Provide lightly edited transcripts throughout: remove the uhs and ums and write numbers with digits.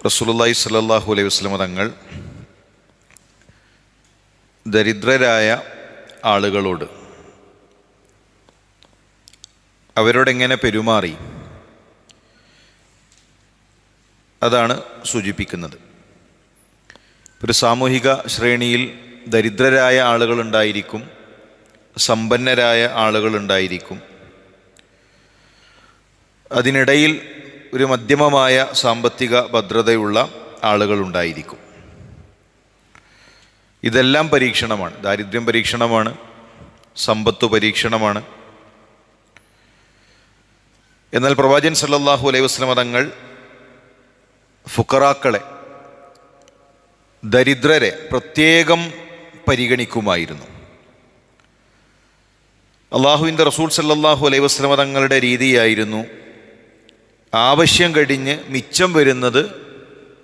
റസൂലുള്ളാഹി സ്വല്ലല്ലാഹു അലൈഹി വസല്ലം തങ്ങൾ ദരിദ്രരായ ആളുകളോട് അവരോടെങ്ങനെ പെരുമാറി അതാണ് സൂചിപ്പിക്കുന്നത്. ഒരു സാമൂഹിക ശ്രേണിയിൽ ദരിദ്രരായ ആളുകളുണ്ടായിരിക്കും, സമ്പന്നരായ ആളുകളുണ്ടായിരിക്കും. അതിനിടയിൽ ഒരു മധ്യമമായ സാമ്പത്തിക ഭദ്രതയുള്ള ആളുകളുണ്ടായിരിക്കും. ഇതെല്ലാം പരീക്ഷണമാണ്. ദാരിദ്ര്യം പരീക്ഷണമാണ്, സമ്പത്ത് പരീക്ഷണമാണ്. എന്നാൽ പ്രവാചകൻ സല്ലല്ലാഹു അലൈഹി വസല്ലം തങ്ങൾ ഫുഖറാക്കളെ, ദരിദ്രരെ പ്രത്യേകം പരിഗണിക്കുമായിരുന്നു. അള്ളാഹുവിൻ്റെ റസൂൽ സല്ലല്ലാഹു അലൈഹി വസല്ലം തങ്ങളുടെ രീതിയായിരുന്നു ആവശ്യം കഴിഞ്ഞ് മിച്ചം വരുന്നത്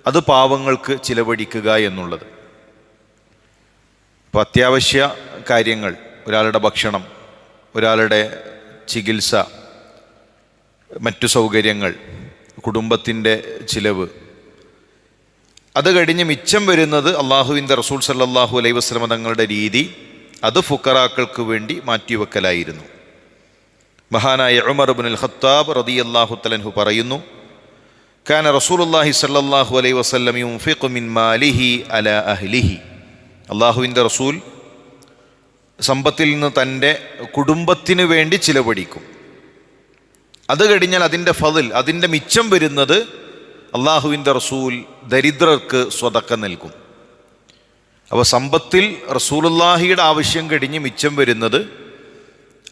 അത് പാവങ്ങൾക്ക് ചിലവഴിക്കുക എന്നുള്ളത്. അപ്പോൾ അത്യാവശ്യ കാര്യങ്ങൾ, ഒരാളുടെ ഭക്ഷണം, ഒരാളുടെ ചികിത്സ, മറ്റു സൗകര്യങ്ങൾ, കുടുംബത്തിൻ്റെ ചിലവ്, അത് കഴിഞ്ഞ് മിച്ചം വരുന്നത് അള്ളാഹുവിൻ്റെ റസൂൽ സല്ലല്ലാഹു അലൈഹി വസല്ലം തങ്ങളുടെ രീതി അത് ഫുഖറാക്കൾക്ക് വേണ്ടി മാറ്റിവെക്കലായിരുന്നു. മഹാനായ ഉമർ ഇബ്നുൽ ഖത്താബ് റളിയല്ലാഹു തആല അൻഹു പറയുന്നു, കാന റസൂലുള്ളാഹി സ്വല്ലല്ലാഹു അലൈഹി വസല്ലം യുൻഫിഖു മിൻ മാലിഹി അലാ അഹ്ലിഹി. അള്ളാഹുവിൻ്റെ റസൂൽ സമ്പത്തിൽ നിന്ന് തൻ്റെ കുടുംബത്തിന് വേണ്ടി ചിലവഴിക്കും. അത് കഴിഞ്ഞാൽ അതിൻ്റെ ഫضൽ, അതിൻ്റെ മിച്ചം വരുന്നത് അള്ളാഹുവിൻ്റെ റസൂൽ ദരിദ്രർക്ക് സ്വതക്ക നൽകും. അപ്പോൾ സമ്പത്തിൽ റസൂലുള്ളാഹിയുടെ ആവശ്യം കഴിഞ്ഞ് മിച്ചം വരുന്നത്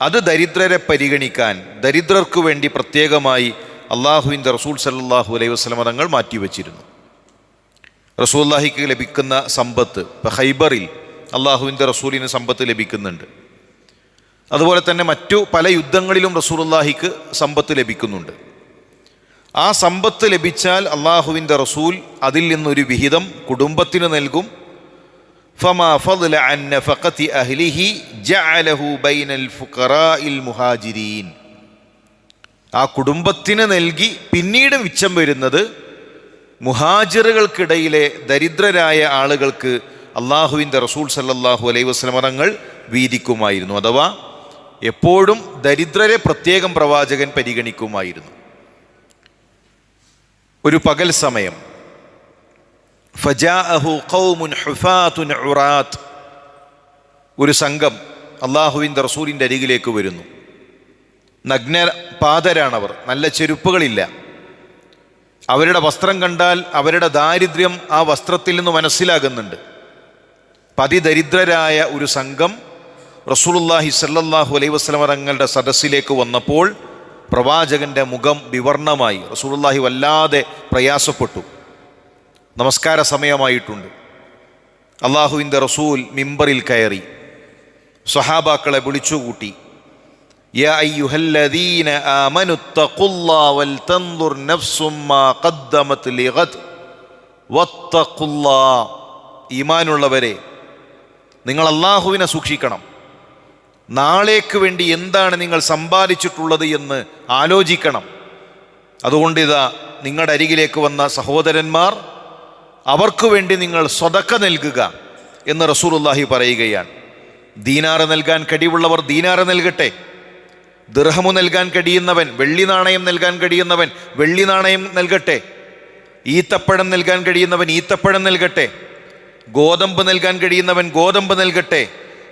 അത് ദരിദ്രരെ പരിഗണിക്കാൻ, ദരിദ്രർക്ക് വേണ്ടി പ്രത്യേകമായി അള്ളാഹുവിൻ്റെ റസൂൽ സല്ലല്ലാഹു അലൈഹി വസല്ലം തങ്ങൾ മാറ്റിവെച്ചിരുന്നു. റസൂലുള്ളാഹിക്ക് ലഭിക്കുന്ന സമ്പത്ത്, ഇപ്പോൾ ഖൈബറിൽ അള്ളാഹുവിൻ്റെ റസൂലിന് സമ്പത്ത് ലഭിക്കുന്നുണ്ട്. അതുപോലെ തന്നെ മറ്റു പല യുദ്ധങ്ങളിലും റസൂലുള്ളാഹിക്ക് സമ്പത്ത് ലഭിക്കുന്നുണ്ട്. ആ സമ്പത്ത് ലഭിച്ചാൽ അള്ളാഹുവിൻ്റെ റസൂൽ അതിൽ നിന്നൊരു വിഹിതം കുടുംബത്തിന് നൽകും. ഫമാ ഫള അൻ നഫഖതി അഹ്ലിഹി ജഅലഹു ബൈനൽ ഫുഖറാഇൽ മുഹാജിരീൻ. ആ കുടുംബത്തിന് നൽകി പിന്നീട് മിച്ചം വരുന്നത് മുഹാജിറുകൾക്കിടയിലെ ദരിദ്രരായ ആളുകൾക്ക് അള്ളാഹുവിൻ്റെ റസൂൽ സല്ലല്ലാഹു അലൈഹി വസല്ലം തങ്ങൾ വീതിക്കുമായിരുന്നു. അഥവാ എപ്പോഴും ദരിദ്രരെ പ്രത്യേകം പ്രവാചകൻ പരിഗണിക്കുമായിരുന്നു. ഒരു പകൽ സമയം, ഫജാഅഹു ഖൗമുൻ ഹുഫാത്തുൻ ഉറാത്ത്, ഒരു സംഘം അള്ളാഹുവിൻ്റെ റസൂലിൻ്റെ അരികിലേക്ക് വരുന്നു. നഗ്ന പാദരാണവർ, നല്ല ചെരുപ്പുകളില്ല. അവരുടെ വസ്ത്രം കണ്ടാൽ അവരുടെ ദാരിദ്ര്യം ആ വസ്ത്രത്തിൽ നിന്ന് മനസ്സിലാകുന്നുണ്ട്. അതിദരിദ്രരായ ഒരു സംഘം റസൂലുള്ളാഹി സ്വല്ലല്ലാഹു അലൈഹി വസല്ലം തങ്ങളുടെ സദസ്സിലേക്ക് വന്നപ്പോൾ പ്രവാചകൻ്റെ മുഖം വിവർണമായി. റസൂലുള്ളാഹി വല്ലാതെ പ്രയാസപ്പെട്ടു. നമസ്കാര സമയമായിട്ടുണ്ട്. അള്ളാഹുവിൻ്റെ റസൂൽ മിമ്പറിൽ കയറി സ്വഹാബാക്കളെ വിളിച്ചുകൂട്ടി. യാ അയ്യുഹല്ലദീന ആമനു തഖുല്ലാഹ വൽ തൻദുർ നഫ്സും മാ ഖദ്ദമത് ലിഗദ് വത്തഖുല്ലാഹ. ഈമാനുള്ളവരെ, നിങ്ങൾ അള്ളാഹുവിനെ സൂക്ഷിക്കണം. നാളേക്ക് വേണ്ടി എന്താണ് നിങ്ങൾ സമ്പാദിച്ചിട്ടുള്ളത് എന്ന് ആലോചിക്കണം. അതുകൊണ്ട് ഇതാ നിങ്ങളുടെ അരികിലേക്ക് വന്ന സഹോദരന്മാർ, അവർക്ക് വേണ്ടി നിങ്ങൾ സ്വതക്ക നൽകുക എന്ന് റസൂലുള്ളാഹി പറയുകയാണ്. ദീനാറ് നൽകാൻ കഴിവുള്ളവർ ദീനാറ് നൽകട്ടെ. ദിർഹമു നൽകാൻ കഴിയുന്നവൻ, വെള്ളി നാണയം നൽകാൻ കഴിയുന്നവൻ വെള്ളി നാണയം നൽകട്ടെ. ഈത്തപ്പഴം നൽകാൻ കഴിയുന്നവൻ ഈത്തപ്പഴം നൽകട്ടെ. ഗോതമ്പ് നൽകാൻ കഴിയുന്നവൻ ഗോതമ്പ് നൽകട്ടെ.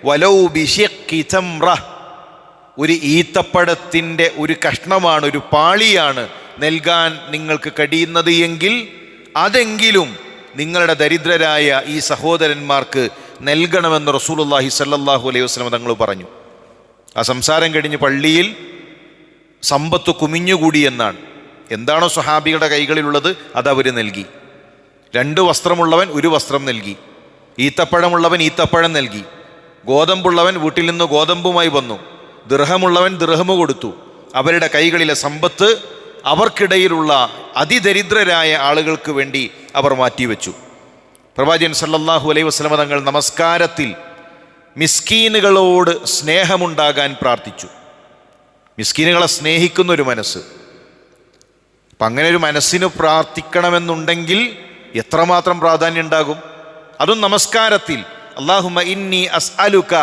വലൗ ബിശിഖ്ഖി തംറ, ഒരു ഈത്തപ്പഴത്തിൻ്റെ ഒരു കഷ്ണമാണ്, ഒരു പാളിയാണ് നൽകാൻ നിങ്ങൾക്ക് കഴിയുന്നത് എങ്കിൽ അതെങ്കിലും നിങ്ങളുടെ ദരിദ്രരായ ഈ സഹോദരന്മാർക്ക് നൽകണമെന്ന് റസൂലുള്ളാഹി സ്വല്ലല്ലാഹു അലൈഹി വസല്ലം തങ്ങൾ പറഞ്ഞു. ആ സംസാരം കഴിഞ്ഞ് പള്ളിയിൽ സമ്പത്ത് കുമിഞ്ഞുകൂടി എന്നാണ്. എന്താണോ സ്വഹാബികളുടെ കൈകളിലുള്ളത് അതവർ നൽകി. 2 വസ്ത്രമുള്ളവൻ 1 വസ്ത്രം നൽകി. ഈത്തപ്പഴമുള്ളവൻ ഈത്തപ്പഴം നൽകി. ഗോതമ്പുള്ളവൻ വീട്ടിൽ നിന്ന് ഗോതമ്പുമായി വന്നു. ദിർഹമുള്ളവൻ ദിർഹമു കൊടുത്തു. അവരുടെ കൈകളിലെ സമ്പത്ത് അവർക്കിടയിലുള്ള അതിദരിദ്രരായ ആളുകൾക്ക് വേണ്ടി അവർ മാറ്റിവെച്ചു. പ്രവാചകൻ സല്ലല്ലാഹു അലൈഹി വസല്ലം തങ്ങൾ നമസ്കാരത്തിൽ മിസ്കീനുകളോട് സ്നേഹമുണ്ടാകാൻ പ്രാർത്ഥിച്ചു. മിസ്കീനുകളെ സ്നേഹിക്കുന്നൊരു മനസ്സ്. അപ്പം അങ്ങനെ ഒരു മനസ്സിന് പ്രാർത്ഥിക്കണമെന്നുണ്ടെങ്കിൽ എത്രമാത്രം പ്രാധാന്യം ഉണ്ടാകും. അതും നമസ്കാരത്തിൽ അല്ലാഹുമ്മ ഇന്നി അസ്അലുക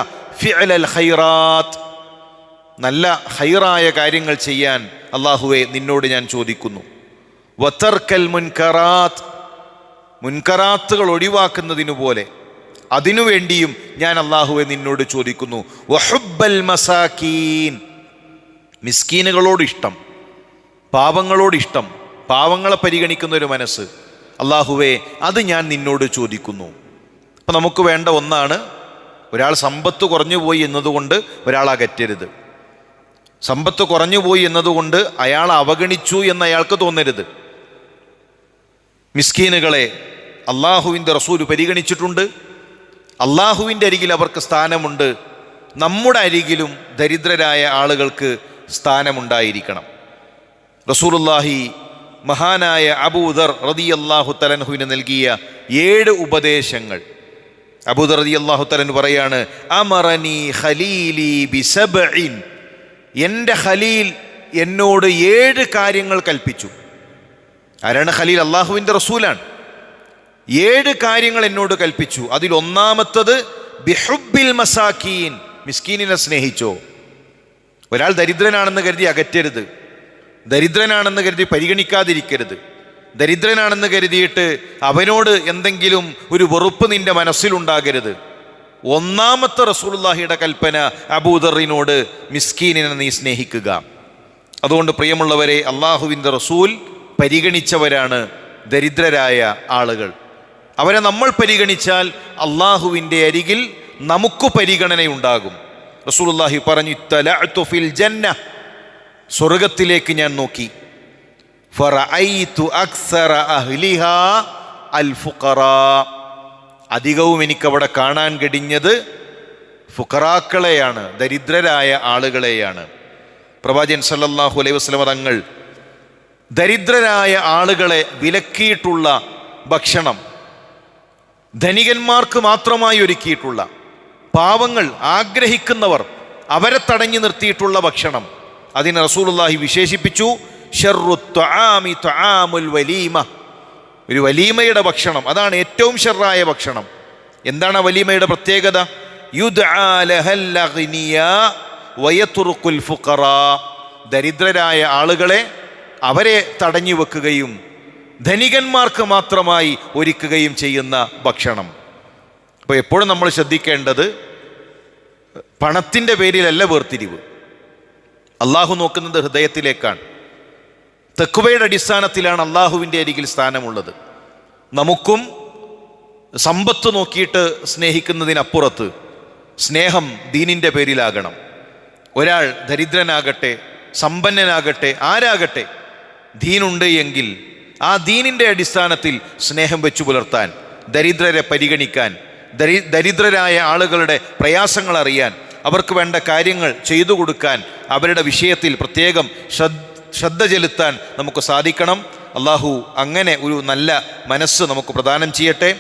ഫിഅലൽ ഖൈറാത്ത്, നല്ല ഹൈറായ കാര്യങ്ങൾ ചെയ്യാൻ അല്ലാഹുവേ നിന്നോട് ഞാൻ ചോദിക്കുന്നു. വതർക്കൽ മുൻകറാത്ത്, മുൻകറാത്തുകൾ ഒഴിവാക്കുന്നതിനു പോലെ അതിനുവേണ്ടിയും ഞാൻ അല്ലാഹുവേ നിന്നോട് ചോദിക്കുന്നു. വഹുബ്ബൽ മസാക്കീൻ, മിസ്കീനുകളോട് ഇഷ്ടം, പാവങ്ങളോട് ഇഷ്ടം, പാവങ്ങളെ പരിഗണിക്കുന്ന ഒരു മനസ്സ് അല്ലാഹുവേ അത് ഞാൻ നിന്നോട് ചോദിക്കുന്നു. അപ്പം നമുക്ക് വേണ്ട ഒന്നാണ്, ഒരാൾ സമ്പത്ത് കുറഞ്ഞുപോയി എന്നതുകൊണ്ട് ഒരാൾ അകറ്റരുത്. സമ്പത്ത് കുറഞ്ഞുപോയി എന്നതുകൊണ്ട് അയാൾ അവഗണിച്ചു എന്ന് അയാൾക്ക് തോന്നരുത്. മിസ്കീനുകളെ അള്ളാഹുവിൻ്റെ റസൂൽ പരിഗണിച്ചിട്ടുണ്ട്. അള്ളാഹുവിൻ്റെ അരികിൽ അവർക്ക് സ്ഥാനമുണ്ട്. നമ്മുടെ അരികിലും ദരിദ്രരായ ആളുകൾക്ക് സ്ഥാനമുണ്ടായിരിക്കണം. റസൂലുള്ളാഹി മഹാനായ അബൂദർ റളിയല്ലാഹു തആല അൻഹുവിന് നൽകിയ 7 ഉപദേശങ്ങൾ. അബൂദർ റളിയല്ലാഹു തആല അൻഹു പറയാണ്, അമറനി ഖലീലി ബിസബ്ഇൻ, എൻ്റെ ഖലീൽ എന്നോട് 7 കാര്യങ്ങൾ കൽപ്പിച്ചു. ആരാണ് ഖലീൽ? അള്ളാഹുവിൻ്റെ റസൂലാണ്. 7 കാര്യങ്ങൾ എന്നോട് കൽപ്പിച്ചു. അതിൽ ഒന്നാമത്തത് ബിഹുബ്ബിൽ മസാക്കീൻ, മിസ്കീനിനെ സ്നേഹിച്ചോ. ഒരാൾ ദരിദ്രനാണെന്ന് കരുതി അകറ്റരുത്, ദരിദ്രനാണെന്ന് കരുതി പരിഗണിക്കാതിരിക്കരുത്, ദരിദ്രനാണെന്ന് കരുതിയിട്ട് അവനോട് എന്തെങ്കിലും ഒരു വെറുപ്പ് നിന്റെ മനസ്സിലുണ്ടാകരുത്. ഒന്നാമത്തെ റസൂലുള്ളാഹിയുടെ കൽപ്പന അബൂദറിനോട്, മിസ്കീനിനെ നീ സ്നേഹിക്കുക. അതുകൊണ്ട് പ്രിയമുള്ളവരെ, അള്ളാഹുവിൻ്റെ റസൂൽ പരിഗണിച്ചവരാണ് ദരിദ്രരായ ആളുകൾ. അവരെ നമ്മൾ പരിഗണിച്ചാൽ അള്ളാഹുവിൻ്റെ അരികിൽ നമുക്ക് പരിഗണനയുണ്ടാകും. റസൂലുള്ളാഹി പറഞ്ഞു, ഇത്തലഅ്തു ഫിൽ ജന്ന, സ്വർഗത്തിലേക്ക് ഞാൻ നോക്കി, ഫറഅയ്തു അക്സറ അഹ്ലിഹാ അൽ ഫുഖറാ, അധികവും എനിക്കവിടെ കാണാൻ കഴിഞ്ഞത് ഫുഖറാക്കളെയാണ്, ദരിദ്രരായ ആളുകളെയാണ്. പ്രവാചകൻ സല്ലല്ലാഹു അലൈഹി വസല്ലം തങ്ങൾ ദരിദ്രരായ ആളുകളെ വിലക്കിയിട്ടുള്ള ഭക്ഷണം, ധനികന്മാർക്ക് മാത്രമായി ഒരുക്കിയിട്ടുള്ള, പാവങ്ങൾ ആഗ്രഹിക്കുന്നവർ അവരെ തടഞ്ഞു നിർത്തിയിട്ടുള്ള ഭക്ഷണം, അതിനെ റസൂലുള്ളാഹി വിശേഷിപ്പിച്ചു ശർറു ത്വആമി ത്വആമുൽ വലീമ, ഒരു വലീമയുടെ ഭക്ഷണം അതാണ് ഏറ്റവും ഷർറായ ഭക്ഷണം. എന്താണ് വലീമയുടെ പ്രത്യേകത? യുദ്ആ ലഹൽ അഗ്നിയാ വയത്റുഖുൽ ഫുഖറാ, ദരിദ്രരായ ആളുകളെ അവരെ തടഞ്ഞു വെക്കുകയും ധനികന്മാർക്ക് മാത്രമായി ഒരുക്കുകയും ചെയ്യുന്ന ഭക്ഷണം. അപ്പോൾ എപ്പോഴും നമ്മൾ ശ്രദ്ധിക്കേണ്ടത് പണത്തിൻ്റെ പേരിലല്ല വേർതിരിവ്. അള്ളാഹു നോക്കുന്നത് ഹൃദയത്തിലേക്കാണ്. തഖ്വയുടെ അടിസ്ഥാനത്തിലാണ് അള്ളാഹുവിൻ്റെ അരികിൽ സ്ഥാനമുള്ളത്. നമുക്കും സമ്പത്ത് നോക്കിയിട്ട് സ്നേഹിക്കുന്നതിനപ്പുറത്ത് സ്നേഹം ദീനിൻ്റെ പേരിലാകണം. ഒരാൾ ദരിദ്രനാകട്ടെ സമ്പന്നനാകട്ടെ ആരാകട്ടെ, ദീനുണ്ട് എങ്കിൽ ആ ദീനിൻ്റെ അടിസ്ഥാനത്തിൽ സ്നേഹം വെച്ചു പുലർത്താൻ, ദരിദ്രരെ പരിഗണിക്കാൻ, ദരിദ്രരായ ആളുകളുടെ പ്രയാസങ്ങൾ അറിയാൻ, അവർക്ക് വേണ്ട കാര്യങ്ങൾ ചെയ്തു കൊടുക്കാൻ, അവരുടെ വിഷയത്തിൽ പ്രത്യേകം ശ്രദ്ധ ചെലുത്താൻ നമുക്ക് സാധിക്കണം. അള്ളാഹു അങ്ങനെ ഒരു നല്ല മനസ്സ് നമുക്ക് പ്രദാനം ചെയ്യട്ടെ.